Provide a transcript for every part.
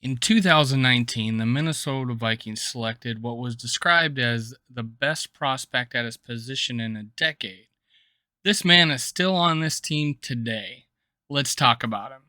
In 2019, the Minnesota Vikings selected what was described as the best prospect at his position in a decade. This man is still on this team today. Let's talk about him.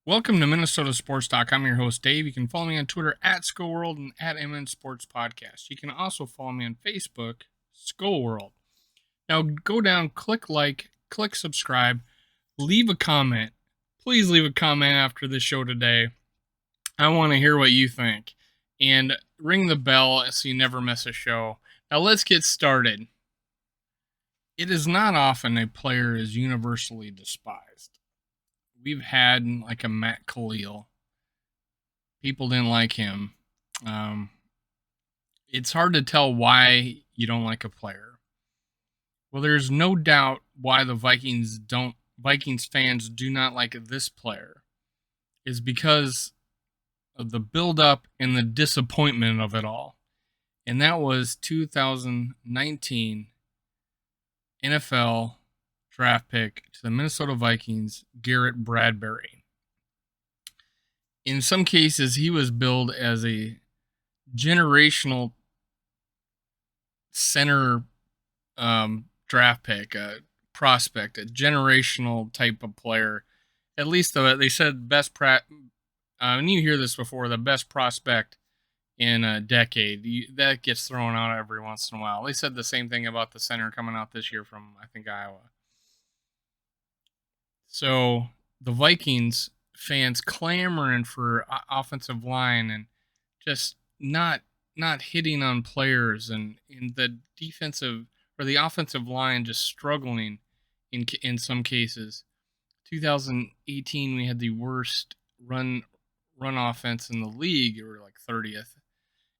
Welcome to minnesotasports.com. I'm your host, Dave. You can follow me on Twitter at SkullWorld and at mnsportspodcast. You can also follow me on Facebook, SkullWorld. Now go down, click like, click subscribe, leave a comment. Please leave a comment after the show today. I want to hear what you think. And ring the bell so you never miss a show. Now let's get started. It is not often a player is universally despised. We've had like a Matt Khalil. People didn't like him. It's hard to tell why you don't like a player. Well, there's no doubt why the Vikings fans do not like this player is because of the build-up and the disappointment of it all. And that was 2019 NFL draft pick to the Minnesota Vikings, Garrett Bradbury. In some cases, he was billed as a generational center draft pick, a prospect, a generational type of player. At least they said and you hear this before, the best prospect in a decade. That gets thrown out every once in a while. They said the same thing about the center coming out this year from, I think, Iowa. So the Vikings fans clamoring for offensive line and just not hitting on players, and in the defensive or the offensive line just struggling in some cases. 2018 we had the worst run offense in the league. We were like 30th.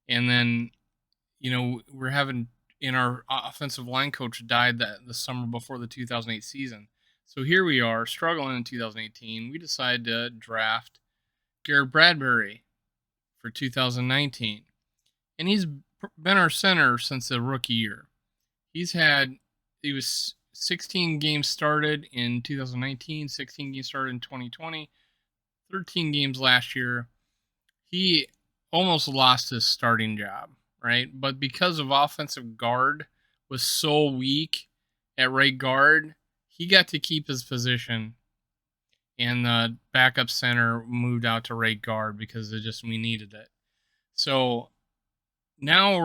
And then, we're having our offensive line coach died the summer before the 2008 season. So here we are struggling in 2018. We decided to draft Garrett Bradbury for 2019. And he's been our center since the rookie year. He was 16 games started in 2019, 16 games started in 2020, 13 games last year. He almost lost his starting job, right? But because of offensive guard was so weak at right guard, he got to keep his position, and the backup center moved out to right guard because we needed it. So now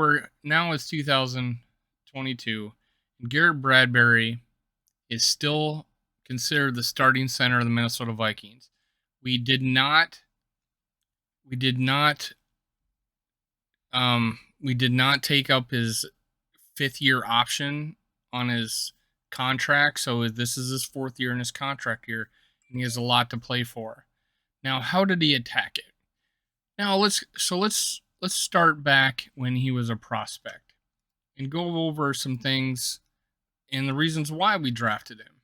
it's 2022, and Garrett Bradbury is still considered the starting center of the Minnesota Vikings. We did not take up his 5th-year option on his contract, so this is his 4th year in his contract year, and he has a lot to play for. Now, how did he attack it? Now let's start back when he was a prospect and go over some things and the reasons why we drafted him.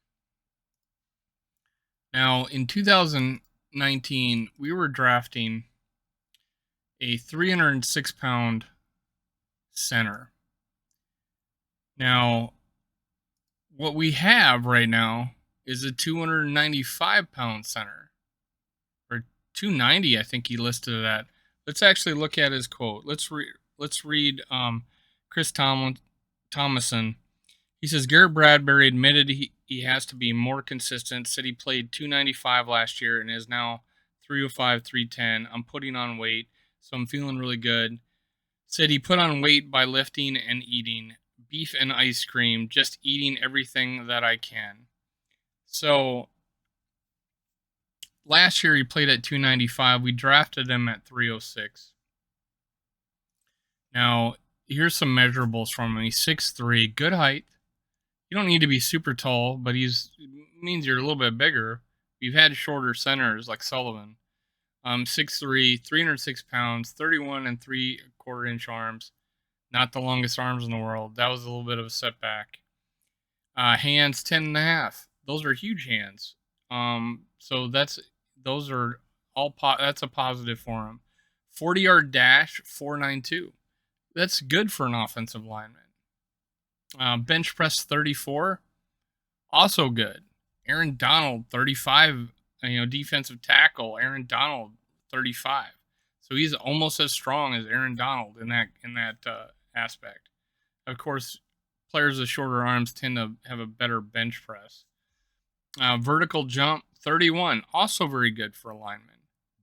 Now, in 2019, we were drafting a 306-pound center. Now, what we have right now is a 295-pound center. Or 290, I think he listed it at. Let's actually look at his quote. Let's read Chris Thomason. He says, Garrett Bradbury admitted he has to be more consistent. Said he played 295 last year and is now 305, 310. I'm putting on weight, so I'm feeling really good. Said he put on weight by lifting and eating beef and ice cream, just eating everything that I can. So last year he played at 295. We drafted him at 306. Now, here's some measurables from him. He's 6'3", good height. You don't need to be super tall, but means you're a little bit bigger. We've had shorter centers like Sullivan. 6'3", 306 pounds, 31 and 3/4 inch arms. Not the longest arms in the world. That was a little bit of a setback. Hands 10.5. Those are huge hands. So that's a positive for him. 40-yard dash, 4.92. That's good for an offensive lineman. Bench press 34, also good. Aaron Donald 35, defensive tackle. Aaron Donald 35. So he's almost as strong as Aaron Donald in that aspect. Of course, players with shorter arms tend to have a better bench press. Vertical jump 31, also very good for a lineman.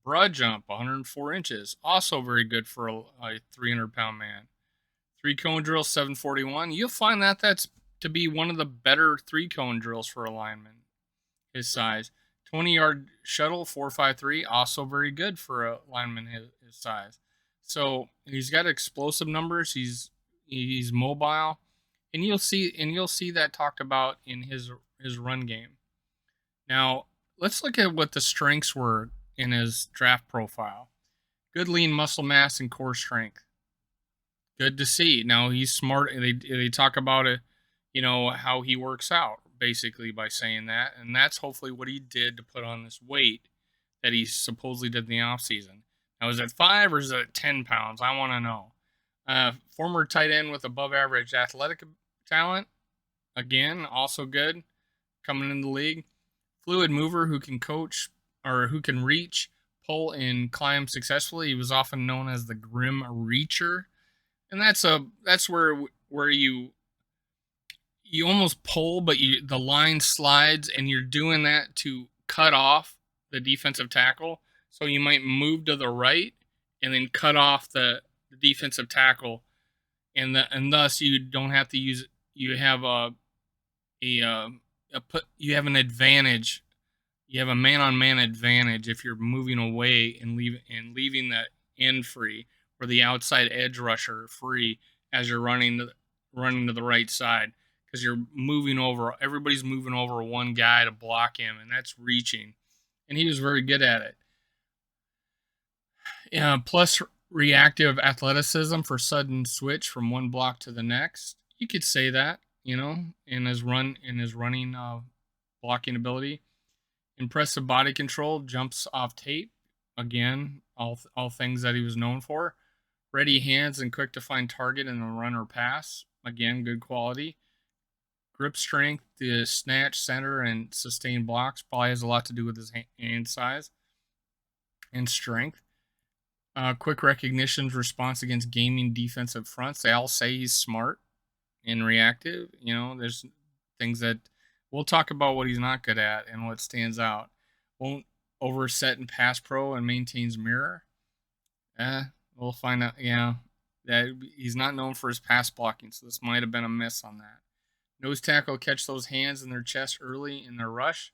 Broad jump 104 inches, also very good for a 300-pound man. 3-cone drill 741. You'll find that's to be one of the better 3-cone drills for a lineman his size. 20-yard shuttle 453, also very good for a lineman his size. So he's got explosive numbers. He's mobile, and you'll see that talked about in his run game. Now let's look at what the strengths were in his draft profile. Good lean muscle mass and core strength. Good to see. Now he's smart. They talk about it, how he works out basically by saying that, and that's hopefully what he did to put on this weight that he supposedly did in the off season. Now is it 5 or is it 10 pounds? I want to know. Former tight end with above average athletic talent, again also good, coming in the league. Fluid mover who can coach or who can reach, pull, and climb successfully. He was often known as the Grim Reacher. And that's where you almost pull, but the line slides, and you're doing that to cut off the defensive tackle. So you might move to the right and then cut off the defensive tackle, and thus you don't have to use. You have you have an advantage. You have a man-on-man advantage if you're moving away and leaving the end free, or the outside edge rusher free as you're running to the right side, because you're moving over. Everybody's moving over one guy to block him, and that's reaching. And he was very good at it. Plus reactive athleticism for sudden switch from one block to the next. You could say that, in his running blocking ability. Impressive body control, jumps off tape. Again, all things that he was known for. Ready hands and quick to find target in the run or pass. Again, good quality. Grip strength, the snatch, center, and sustain blocks probably has a lot to do with his hand size and strength. Quick recognition, response against gaming defensive fronts. They all say he's smart and reactive. There's things that we'll talk about what he's not good at and what stands out. Won't overset in pass pro and maintains mirror. We'll find out. That he's not known for his pass blocking, so this might have been a miss on that. Nose tackle catch those hands in their chest early in their rush.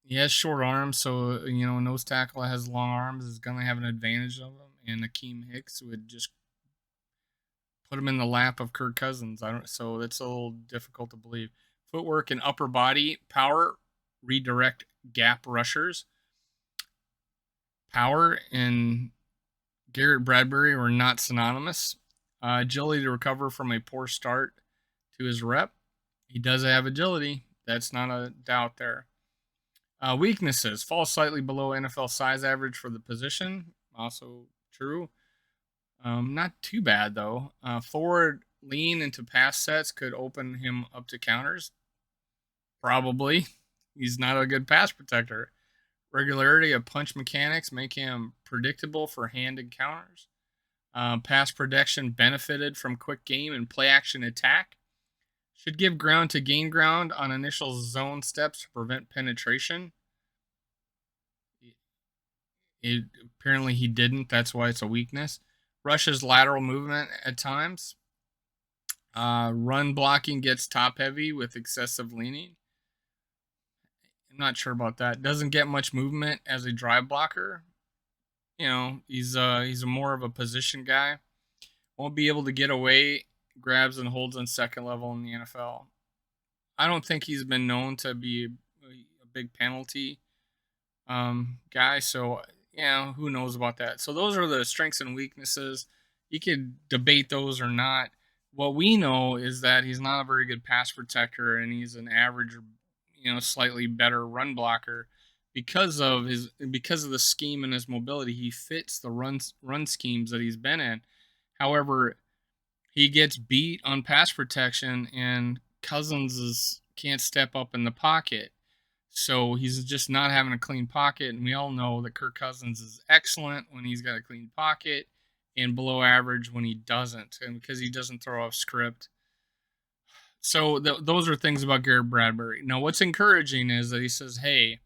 He has short arms, so nose tackle has long arms is going to have an advantage of him. And Akeem Hicks would just put him in the lap of Kirk Cousins. So it's a little difficult to believe. Footwork and upper body power, redirect gap rushers. Power and Garrett Bradbury were not synonymous. Agility to recover from a poor start to his rep. He does have agility. That's not a doubt there. Weaknesses. Falls slightly below NFL size average for the position. Also true. Not too bad, though. Forward lean into pass sets could open him up to counters. Probably. He's not a good pass protector. Regularity of punch mechanics make him predictable for hand encounters. Pass protection benefited from quick game and play action attack. Should give ground to gain ground on initial zone steps to prevent penetration. Apparently he didn't. That's why it's a weakness. Rushes lateral movement at times. Run blocking gets top heavy with excessive leaning. I'm not sure about that. Doesn't get much movement as a drive blocker. He's more of a position guy. Won't be able to get away, grabs and holds on second level in the NFL. I don't think he's been known to be a big penalty guy. So, who knows about that? So those are the strengths and weaknesses. You could debate those or not. What we know is that he's not a very good pass protector, and he's an average, slightly better run blocker because of the scheme and his mobility, he fits the run schemes that he's been in. However, he gets beat on pass protection, and can't step up in the pocket. So he's just not having a clean pocket, and we all know that Kirk Cousins is excellent when he's got a clean pocket and below average when he doesn't, and because he doesn't throw off script. So those are things about Garrett Bradbury. Now, what's encouraging is that he says, "Hey,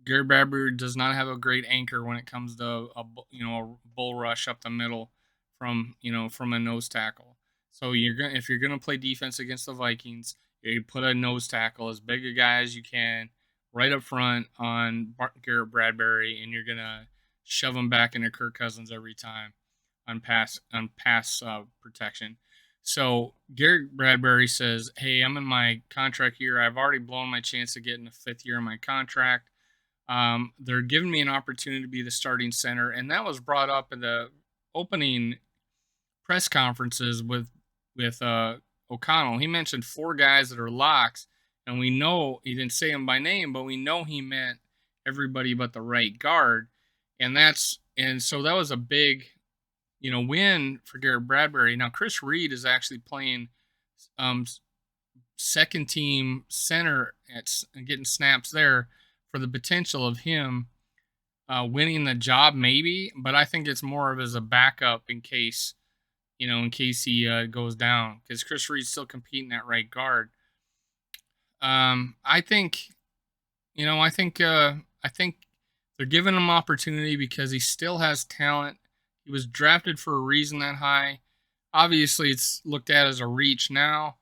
Garrett Bradbury does not have a great anchor when it comes to a bull rush up the middle from a nose tackle. So if you're gonna play defense against the Vikings, you put a nose tackle as big a guy as you can right up front on Garrett Bradbury, and you're gonna shove him back into Kirk Cousins every time on pass protection." So Garrett Bradbury says, "Hey, I'm in my contract year. I've already blown my chance of getting a 5th year of my contract. They're giving me an opportunity to be the starting center," and that was brought up in the opening press conferences with O'Connell. He mentioned 4 guys that are locks, and we know he didn't say them by name, but we know he meant everybody but the right guard, and so that was a big win for Garrett Bradbury. Now Chris Reed is actually playing second team center and getting snaps there for the potential of him winning the job, maybe. But I think it's more of as a backup in case he goes down, because Chris Reed's still competing at right guard. I think they're giving him opportunity because he still has talent. He was drafted for a reason that high. Obviously, it's looked at as a reach now,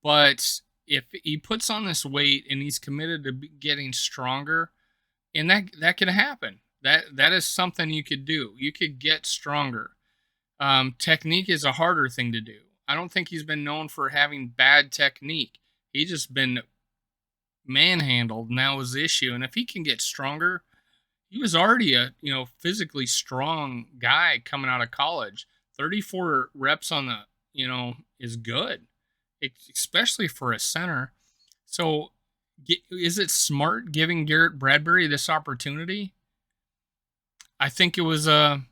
but if he puts on this weight and he's committed to getting stronger, and that could happen. That is something you could do. You could get stronger. Technique is a harder thing to do. I don't think he's been known for having bad technique. He's just been manhandled, and that was the issue. And if he can get stronger, he was already a physically strong guy coming out of college. 34 reps on the is good, especially for a center. So, is it smart giving Garrett Bradbury this opportunity? I think it was thought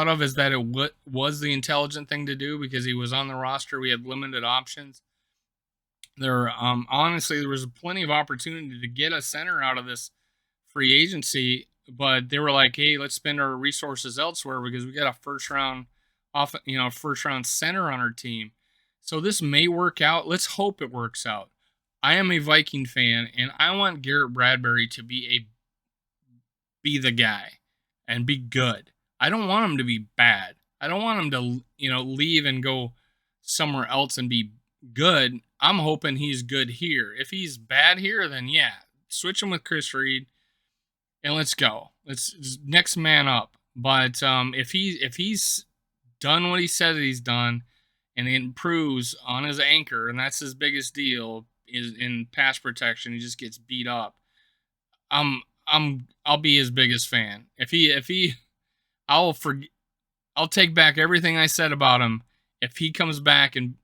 of as that it was the intelligent thing to do because he was on the roster. We had limited options. Honestly, there was plenty of opportunity to get a center out of this free agency, but they were like, "Hey, let's spend our resources elsewhere because we got a first round center on our team." So this may work out. Let's hope it works out. I am a Viking fan, and I want Garrett Bradbury to be the guy and be good. I don't want him to be bad. I don't want him to leave and go somewhere else and be good. I'm hoping he's good here. If he's bad here, then yeah, switch him with Chris Reed and let's go. Let's next man up. But if he's done what he said that he's done and he improves on his anchor, and that's his biggest deal is in pass protection, he just gets beat up. I'll be his biggest fan. I'll take back everything I said about him if he comes back and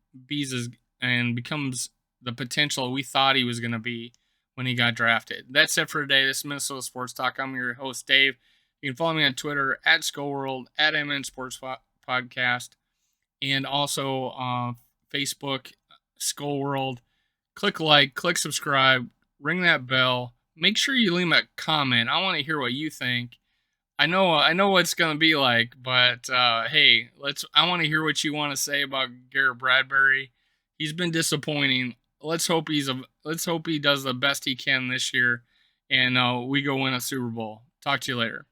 becomes the potential we thought he was going to be when he got drafted. That's it for today. This is Minnesota Sports Talk. I'm your host, Dave. You can follow me on Twitter at @SkullWorld, at @MNSportsPodcast, and also Facebook, SkullWorld. Click like, click subscribe, ring that bell. Make sure you leave a comment. I want to hear what you think. I know what it's gonna be like, but hey, I want to hear what you want to say about Garrett Bradbury. He's been disappointing. Let's hope he does the best he can this year, and we go win a Super Bowl. Talk to you later.